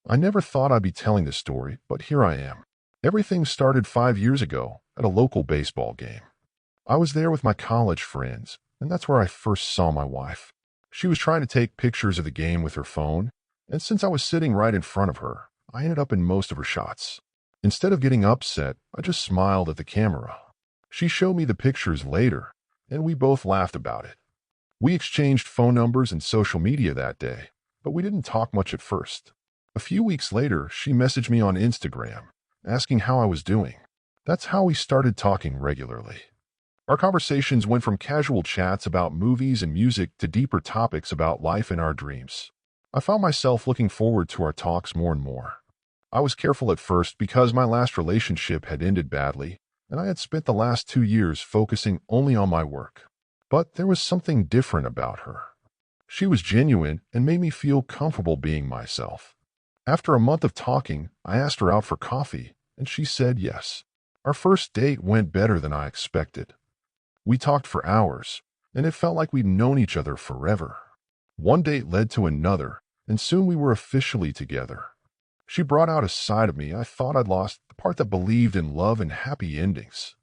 I never thought I'd be telling this story, but here I am. Everything started 5 years ago at a local baseball game. I was there with my college friends, and that's where I first saw my wife. She was trying to take pictures of the game with her phone, and since I was sitting right in front of her, I ended up in most of her shots. Instead of getting upset, I just smiled at the camera. She showed me the pictures later, and we both laughed about it. We exchanged phone numbers and social media that day, but we didn't talk much at first. A few weeks later, she messaged me on Instagram, asking how I was doing. That's how we started talking regularly. Our conversations went from casual chats about movies and music to deeper topics about life and our dreams. I found myself looking forward to our talks more and more. I was careful at first because my last relationship had ended badly, and I had spent the last 2 years focusing only on my work. But there was something different about her. She was genuine and made me feel comfortable being myself. After a month of talking, I asked her out for coffee, and she said yes. Our first date went better than I expected. We talked for hours, and it felt like we'd known each other forever. One date led to another, and soon we were officially together. She brought out a side of me I thought I'd lost, the part that believed in love and happy endings.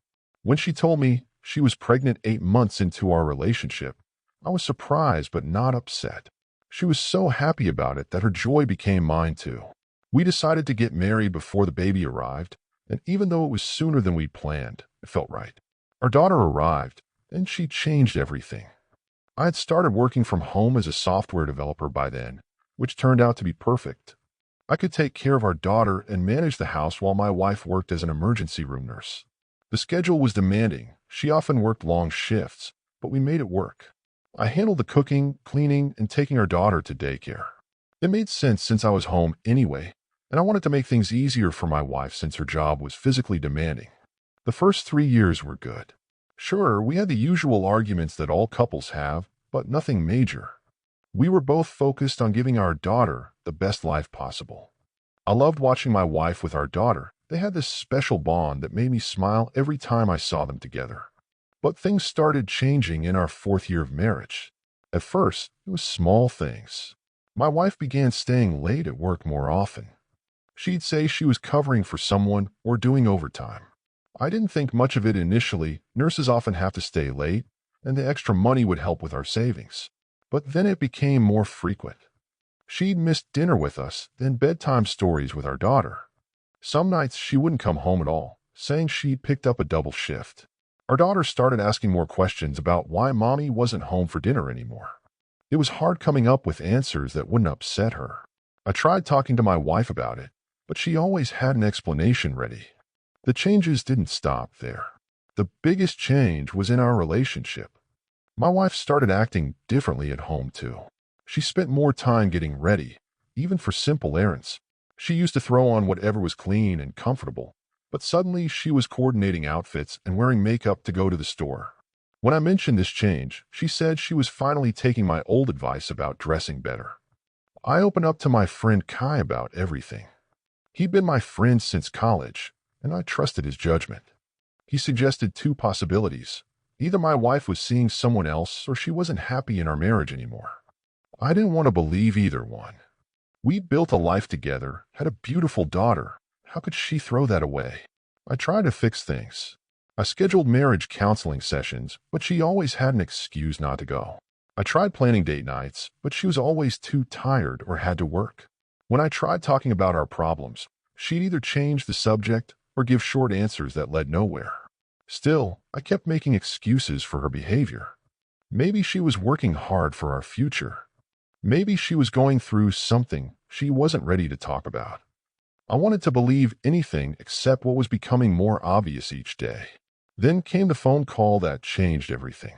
When she told me she was pregnant 8 months into our relationship, I was surprised but not upset. She was so happy about it that her joy became mine too. We decided to get married before the baby arrived, and even though it was sooner than we'd planned, it felt right. Our daughter arrived, and she changed everything. I had started working from home as a software developer by then, which turned out to be perfect. I could take care of our daughter and manage the house while my wife worked as an emergency room nurse. The schedule was demanding. She often worked long shifts, but we made it work. I handled the cooking, cleaning, and taking our daughter to daycare. It made sense since I was home anyway, and I wanted to make things easier for my wife since her job was physically demanding. The first 3 years were good. Sure, we had the usual arguments that all couples have, but nothing major. We were both focused on giving our daughter the best life possible. I loved watching my wife with our daughter. They had this special bond that made me smile every time I saw them together. But things started changing in our 4th year of marriage. At first, it was small things. My wife began staying late at work more often. She'd say she was covering for someone or doing overtime. I didn't think much of it initially. Nurses often have to stay late, and the extra money would help with our savings. But then it became more frequent. She'd miss dinner with us, then bedtime stories with our daughter. Some nights she wouldn't come home at all, saying she'd picked up a double shift. Our daughter started asking more questions about why mommy wasn't home for dinner anymore. It was hard coming up with answers that wouldn't upset her. I tried talking to my wife about it, but she always had an explanation ready. The changes didn't stop there. The biggest change was in our relationship. My wife started acting differently at home too. She spent more time getting ready, even for simple errands. She used to throw on whatever was clean and comfortable, but suddenly she was coordinating outfits and wearing makeup to go to the store. When I mentioned this change, she said she was finally taking my old advice about dressing better. I opened up to my friend Kai about everything. He'd been my friend since college, and I trusted his judgment. He suggested 2 possibilities. Either my wife was seeing someone else or she wasn't happy in our marriage anymore. I didn't want to believe either one. We'd built a life together, had a beautiful daughter. How could she throw that away? I tried to fix things. I scheduled marriage counseling sessions, but she always had an excuse not to go. I tried planning date nights, but she was always too tired or had to work. When I tried talking about our problems, she'd either change the subject or give short answers that led nowhere. Still, I kept making excuses for her behavior. Maybe she was working hard for our future. Maybe she was going through something she wasn't ready to talk about. I wanted to believe anything except what was becoming more obvious each day. Then came the phone call that changed everything.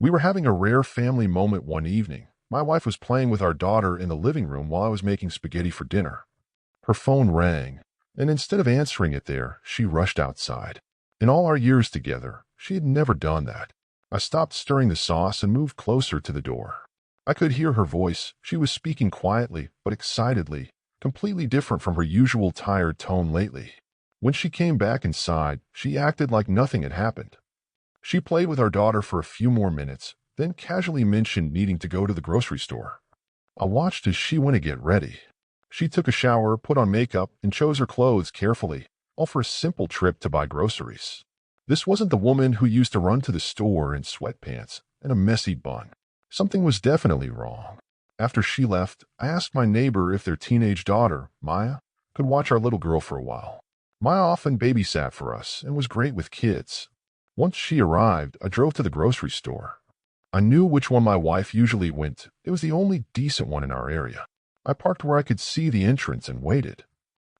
We were having a rare family moment one evening. My wife was playing with our daughter in the living room while I was making spaghetti for dinner. Her phone rang, and instead of answering it there, she rushed outside. In all our years together, she had never done that. I stopped stirring the sauce and moved closer to the door. I could hear her voice. She was speaking quietly, but excitedly, completely different from her usual tired tone lately. When she came back inside, she acted like nothing had happened. She played with our daughter for a few more minutes, then casually mentioned needing to go to the grocery store. I watched as she went to get ready. She took a shower, put on makeup, and chose her clothes carefully, all for a simple trip to buy groceries. This wasn't the woman who used to run to the store in sweatpants and a messy bun. Something was definitely wrong. After she left, I asked my neighbor if their teenage daughter, Maya, could watch our little girl for a while. Maya often babysat for us and was great with kids. Once she arrived, I drove to the grocery store. I knew which one my wife usually went. It was the only decent one in our area. I parked where I could see the entrance and waited.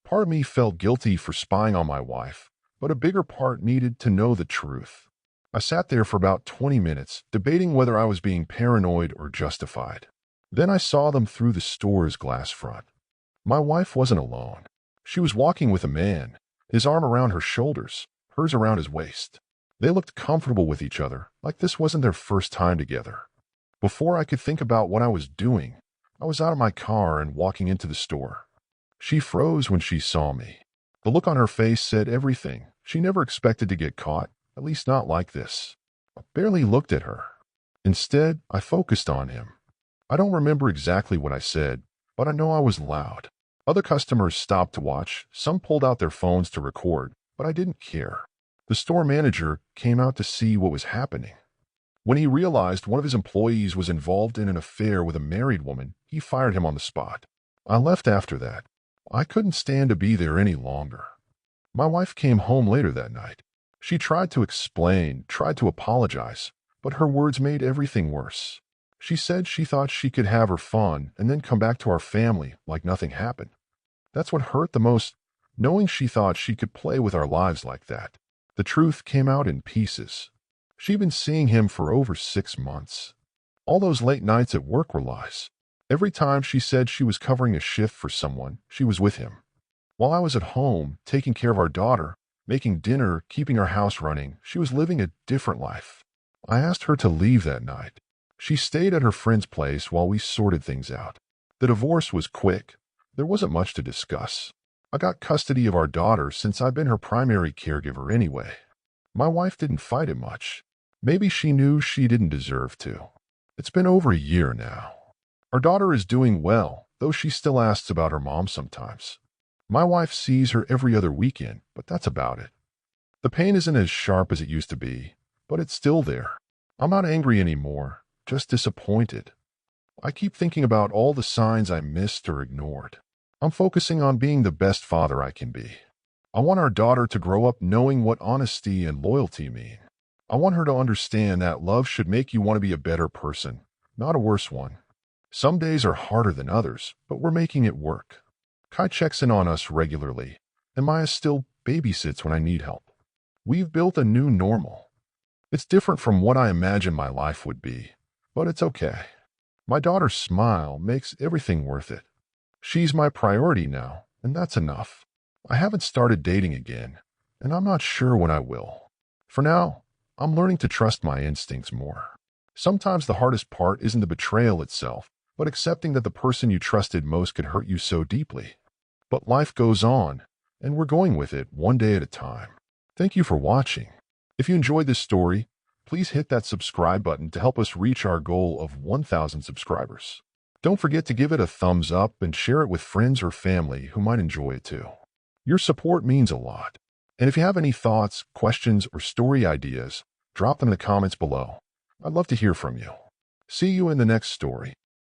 Part of me felt guilty for spying on my wife, but a bigger part needed to know the truth. I sat there for about 20 minutes, debating whether I was being paranoid or justified. Then I saw them through the store's glass front. My wife wasn't alone. She was walking with a man, his arm around her shoulders, hers around his waist. They looked comfortable with each other, like this wasn't their first time together. Before I could think about what I was doing, I was out of my car and walking into the store. She froze when she saw me. The look on her face said everything. She never expected to get caught, at least not like this. I barely looked at her. Instead, I focused on him. I don't remember exactly what I said, but I know I was loud. Other customers stopped to watch. Some pulled out their phones to record, but I didn't care. The store manager came out to see what was happening. When he realized one of his employees was involved in an affair with a married woman, he fired him on the spot. I left after that. I couldn't stand to be there any longer. My wife came home later that night. She tried to explain, tried to apologize, but her words made everything worse. She said she thought she could have her fun and then come back to our family like nothing happened. That's what hurt the most, knowing she thought she could play with our lives like that. The truth came out in pieces. She'd been seeing him for over 6 months. All those late nights at work were lies. Every time she said she was covering a shift for someone, she was with him. While I was at home, taking care of our daughter, making dinner, keeping our house running, she was living a different life. I asked her to leave that night. She stayed at her friend's place while we sorted things out. The divorce was quick. There wasn't much to discuss. I got custody of our daughter since I've been her primary caregiver anyway. My wife didn't fight it much. Maybe she knew she didn't deserve to. It's been over a year now. Our daughter is doing well, though she still asks about her mom sometimes. My wife sees her every other weekend, but that's about it. The pain isn't as sharp as it used to be, but it's still there. I'm not angry anymore, just disappointed. I keep thinking about all the signs I missed or ignored. I'm focusing on being the best father I can be. I want our daughter to grow up knowing what honesty and loyalty mean. I want her to understand that love should make you want to be a better person, not a worse one. Some days are harder than others, but we're making it work. Kai checks in on us regularly, and Maya still babysits when I need help. We've built a new normal. It's different from what I imagined my life would be, but it's okay. My daughter's smile makes everything worth it. She's my priority now, and that's enough. I haven't started dating again, and I'm not sure when I will. For now, I'm learning to trust my instincts more. Sometimes the hardest part isn't the betrayal itself, but accepting that the person you trusted most could hurt you so deeply. But life goes on, and we're going with it one day at a time. Thank you for watching. If you enjoyed this story, please hit that subscribe button to help us reach our goal of 1,000 subscribers. Don't forget to give it a thumbs up and share it with friends or family who might enjoy it too. Your support means a lot. And if you have any thoughts, questions, or story ideas, drop them in the comments below. I'd love to hear from you. See you in the next story.